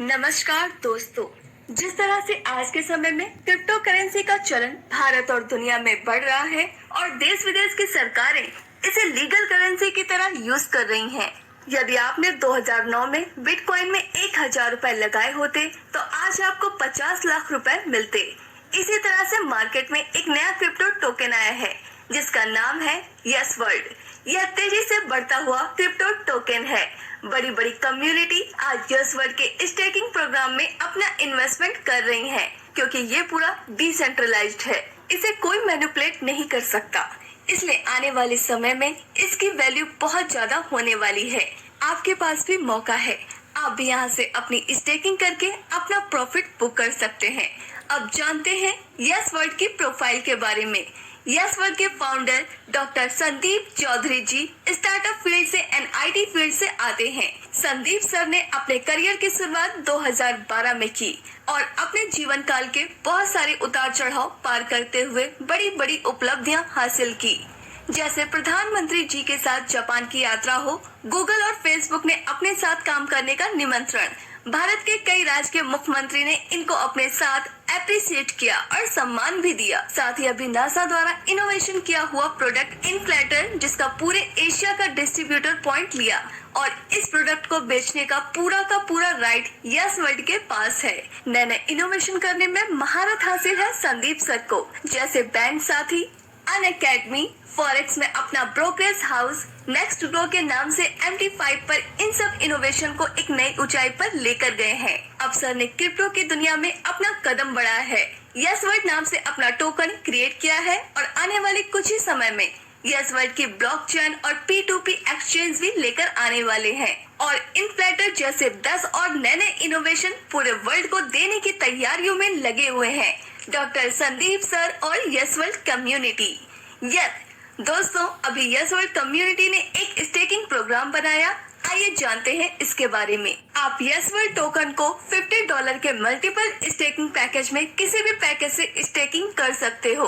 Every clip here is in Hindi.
नमस्कार दोस्तों। जिस तरह से आज के समय में क्रिप्टो करेंसी का चलन भारत और दुनिया में बढ़ रहा है और देश विदेश की सरकारें इसे लीगल करेंसी की तरह यूज कर रही हैं। यदि आपने 2009 में बिटकॉइन में 1,000 रुपए लगाए होते तो आज आपको 50 लाख रुपए मिलते। इसी तरह से मार्केट में एक नया क्रिप्टो टोकन आया है जिसका नाम है यस वर्ल्ड। यह तेजी से बढ़ता हुआ क्रिप्टो टोकन है। बड़ी बड़ी कम्युनिटी आज यस वर्ल्ड के स्टेकिंग प्रोग्राम में अपना इन्वेस्टमेंट कर रही है क्योंकि ये पूरा डिसेंट्रलाइज्ड है। इसे कोई मैनिपुलेट नहीं कर सकता, इसलिए आने वाले समय में इसकी वैल्यू बहुत ज्यादा होने वाली है। आपके पास भी मौका है, आप भी यहाँ से अपनी स्टेकिंग करके अपना प्रॉफिट बुक कर सकते हैं। अब जानते हैं यस वर्ल्ड की प्रोफाइल के बारे में। यस वर्ल्ड के फाउंडर डॉक्टर संदीप चौधरी जी स्टार्टअप फील्ड से एनआईटी फील्ड से आते हैं। संदीप सर ने अपने करियर की शुरुआत 2012 में की और अपने जीवन काल के बहुत सारे उतार चढ़ाव पार करते हुए बड़ी बड़ी उपलब्धियां हासिल की। जैसे प्रधानमंत्री जी के साथ जापान की यात्रा हो, गूगल और फेसबुक ने अपने साथ काम करने का निमंत्रण, भारत के कई राज्य के मुख्यमंत्री ने इनको अपने साथ अप्रिशिएट किया और सम्मान भी दिया। साथ ही अभी नासा द्वारा इनोवेशन किया हुआ प्रोडक्ट इनफ्लेटर जिसका पूरे एशिया का डिस्ट्रीब्यूटर पॉइंट लिया और इस प्रोडक्ट को बेचने का पूरा राइट यस वर्ल्ड के पास है। नए नए इनोवेशन करने में महारत हासिल है संदीप सर को। जैसे बैंक साथी, अनअकैडमी, फॉरेक्स में अपना ब्रोकरेज हाउस, नेक्स्ट ग्रो के नाम से MT5 पर इन सब इनोवेशन को एक नई ऊंचाई पर लेकर गए हैं। अब सर ने क्रिप्टो की दुनिया में अपना कदम बढ़ाया है, यस वर्ल्ड नाम से अपना टोकन क्रिएट किया है और आने वाले कुछ ही समय में यस वर्ल्ड की ब्लॉकचेन और P2P एक्सचेंज भी लेकर आने वाले हैं और इनफ्लेटर जैसे 10 और नए इनोवेशन पूरे वर्ल्ड को देने की तैयारियों में लगे हुए हैं डॉक्टर संदीप सर और यस वर्ल्ड कम्युनिटी। दोस्तों, अभी यस वर्ल्ड कम्युनिटी ने एक स्टेकिंग प्रोग्राम बनाया। आइए जानते हैं इसके बारे में। आप यस वर्ल्ड टोकन को $50 के मल्टीपल स्टेकिंग पैकेज में किसी भी पैकेज से स्टेकिंग कर सकते हो।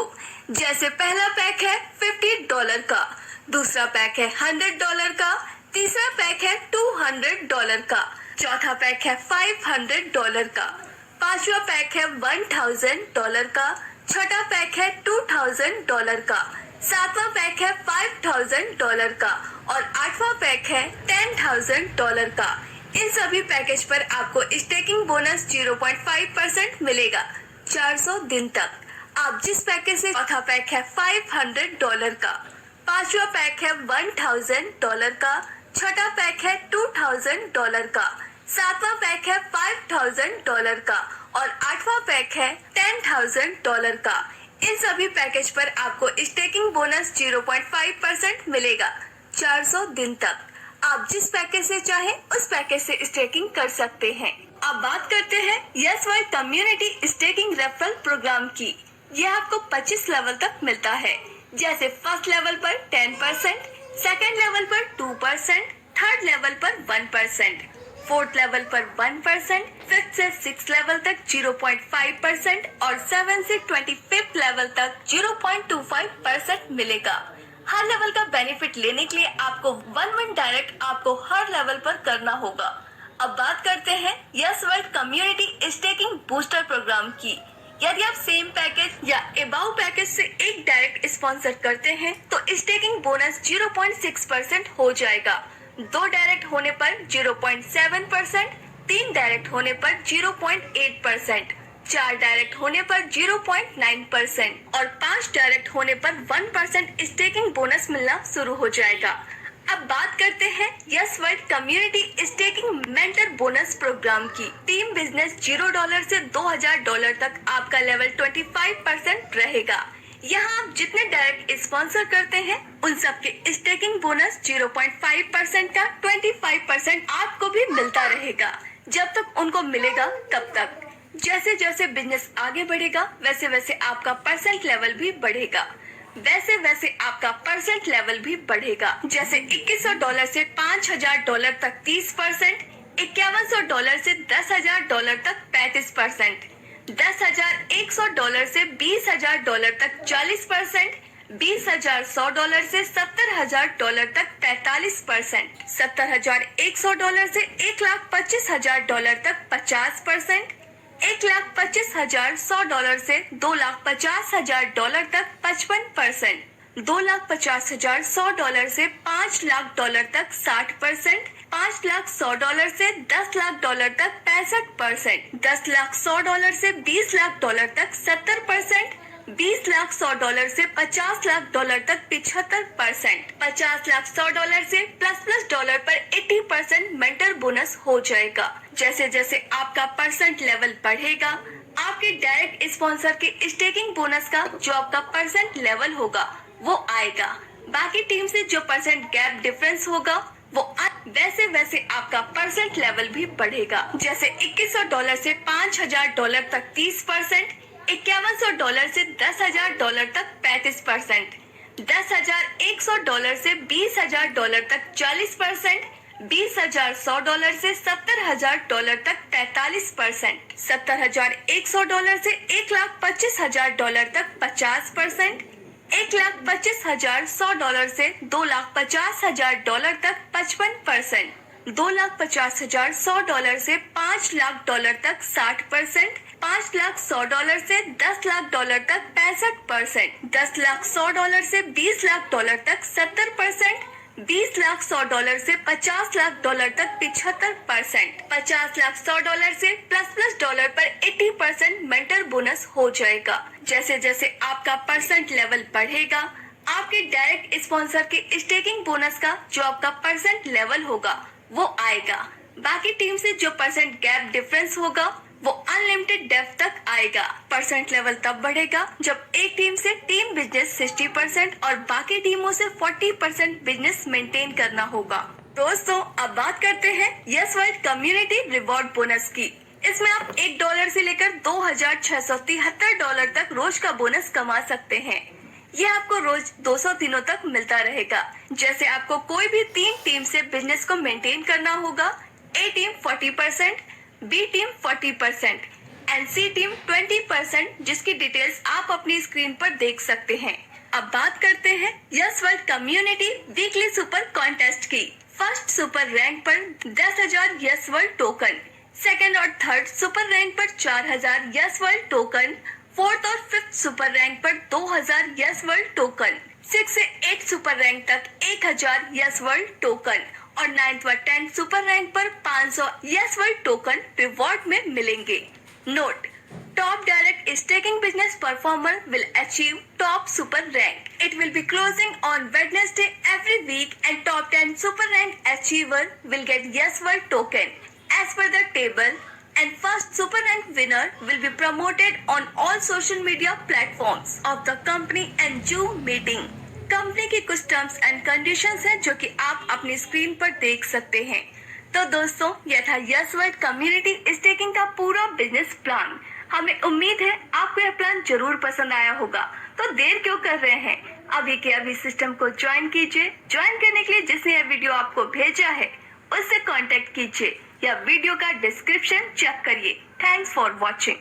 जैसे पहला पैक है $50 का, दूसरा पैक है $100 का, तीसरा पैक है $200 का, चौथा पैक है $500 का, पांचवा पैक है $1,000 का, छठा पैक है $2,000 का, सातवां पैक है $5,000 का और आठवां पैक है $10,000 का। इन सभी पैकेज पर आपको स्टेकिंग बोनस 0.5% मिलेगा 400 दिन तक। आप जिस पैकेज से, चौथा पैक है $500 का, पांचवा पैक है $1,000 का, छठा पैक है $2,000 का, सातवां पैक है $5,000 का और आठवां पैक है $10,000 का। इन सभी पैकेज पर आपको स्टेकिंग बोनस 0.5% मिलेगा 400 दिन तक। आप जिस पैकेज से चाहें उस पैकेज से स्टेकिंग कर सकते हैं। अब बात करते हैं Yes World community staking referral program की। यह आपको 25 लेवल तक मिलता है। जैसे फर्स्ट लेवल पर 10%, सेकेंड लेवल पर 2%, थर्ड लेवल पर 1%, फोर्थ लेवल पर 1%, फिफ्थ से 6 लेवल तक 0.5% और 7 से 25 लेवल तक 0.25% मिलेगा। हर लेवल का बेनिफिट लेने के लिए आपको 1 डायरेक्ट आपको हर लेवल पर करना होगा। अब बात करते हैं Yes World community staking booster program की। यदि आप सेम पैकेज या अबाउ पैकेज से एक डायरेक्ट स्पॉन्सर करते हैं तो स्टेकिंग बोनस 0.6% हो जाएगा। 2 डायरेक्ट होने पर 0.7%, 3 डायरेक्ट होने पर 0.8%, 4 डायरेक्ट होने पर 0.9% और 5 डायरेक्ट होने पर 1% स्टेकिंग बोनस मिलना शुरू हो जाएगा। अब बात करते हैं Yes World community staking mentor bonus program की। टीम बिजनेस $0 से $2,000 तक आपका लेवल 25% रहेगा। यहाँ आप जितने डायरेक्ट स्पॉन्सर करते हैं उन सब के स्टेकिंग बोनस 0.5% का 25% आपको भी मिलता रहेगा जब तक उनको मिलेगा तब तक। जैसे जैसे बिजनेस आगे बढ़ेगा वैसे वैसे आपका परसेंट लेवल भी बढ़ेगा, वैसे वैसे आपका परसेंट लेवल भी बढ़ेगा। जैसे $2,100 से $5,000 तक 30%, $5,100 से $10,000 तक 35%, $10,100 से $20,000 तक 40%, $20,100 से $70,000 तक 43%, $70,100 से $1,25,000 तक 50%, $1,25,100 से $2,50,000 तक 55%, $2,50,100 से $5,00,000 तक 60%, $5,100 से $10,00,000 तक 65%, $10,100 से $20,00,000 तक 70%, $20,100 से $50,00,000 तक 75%, $50,100 से प्लस डॉलर पर 80% मेंटर बोनस हो जाएगा। जैसे जैसे आपका परसेंट लेवल बढ़ेगा, आपके डायरेक्ट स्पॉन्सर के स्टेकिंग बोनस का जो आपका परसेंट लेवल होगा वो आएगा। बाकी टीम से जो परसेंट गैप डिफरेंस होगा वो वैसे वैसे आपका परसेंट लेवल भी बढ़ेगा। जैसे $2,100 से $5,000 तक 30%, $5,100 से $10,000 तक 35%, $10,100 से $20,000 तक 40%, $20,100 से $70,000 तक 43%, $70,100 से $1,25,000 तक 50%, $1,25,100 से $2,50,000 तक 55%, $2,50,100 से $5,00,000 तक 60%, $5,100 से $10,00,000 तक 65%, $10,100 से $20,00,000 तक 70%, $20,100 से $50,00,000 तक 75%, $50,100 से प्लस डॉलर पर 80% मेंटर बोनस हो जाएगा। जैसे जैसे आपका परसेंट लेवल बढ़ेगा, आपके डायरेक्ट स्पॉन्सर के स्टेकिंग बोनस का जो आपका परसेंट लेवल होगा वो आएगा। बाकी टीम से जो परसेंट गैप डिफरेंस होगा वो अनलिमिटेड डेप्थ तक आएगा। परसेंट लेवल तब बढ़ेगा जब एक टीम से टीम बिजनेस 60% और बाकी टीमों से 40% बिजनेस मेंटेन करना होगा। दोस्तों, अब बात करते हैं Yes World community reward bonus की। इसमें आप $1 से लेकर $2,673 तक रोज का बोनस कमा सकते हैं। यह आपको रोज 200 दिनों तक मिलता रहेगा। जैसे आपको कोई भी 3 टीम से बिजनेस को मेंटेन करना होगा। A team 40%, B team 40% and C team 20%, जिसकी डिटेल्स आप अपनी स्क्रीन पर देख सकते हैं। अब बात करते हैं Yes World community weekly super contest की। फर्स्ट सुपर रैंक पर 10,000 यस वर्ल्ड टोकन, सेकंड और थर्ड सुपर रैंक पर 4,000 यस वर्ल्ड टोकन, फोर्थ और फिफ्थ सुपर रैंक पर 2,000 यस वर्ल्ड टोकन, 6 से 8 सुपर रैंक तक 1,000 यस वर्ल्ड टोकन और 9th व 10th सुपर रैंक पर 500 यस वर्ल्ड टोकन रिवॉर्ड में मिलेंगे। Note: top direct staking business performer will achieve top super rank. It will be closing on Wednesday every week and top 10 super rank achiever will get yes world token as per the table, and first super rank winner will be promoted on all social media platforms of the company and Zoom meeting. Company की कुछ टर्म्स एंड कंडीशंस हैं जो कि आप अपनी स्क्रीन पर देख सकते हैं। तो दोस्तों, यह था यस वर्ल्ड कम्युनिटी स्टेकिंग का पूरा बिजनेस प्लान। हमें उम्मीद है आपको यह प्लान जरूर पसंद आया होगा। तो देर क्यों कर रहे हैं, अभी के अभी सिस्टम को ज्वाइन कीजिए। ज्वाइन करने के लिए जिसने यह वीडियो आपको भेजा है उससे कांटेक्ट कीजिए या वीडियो का डिस्क्रिप्शन चेक करिए। Thanks for watching.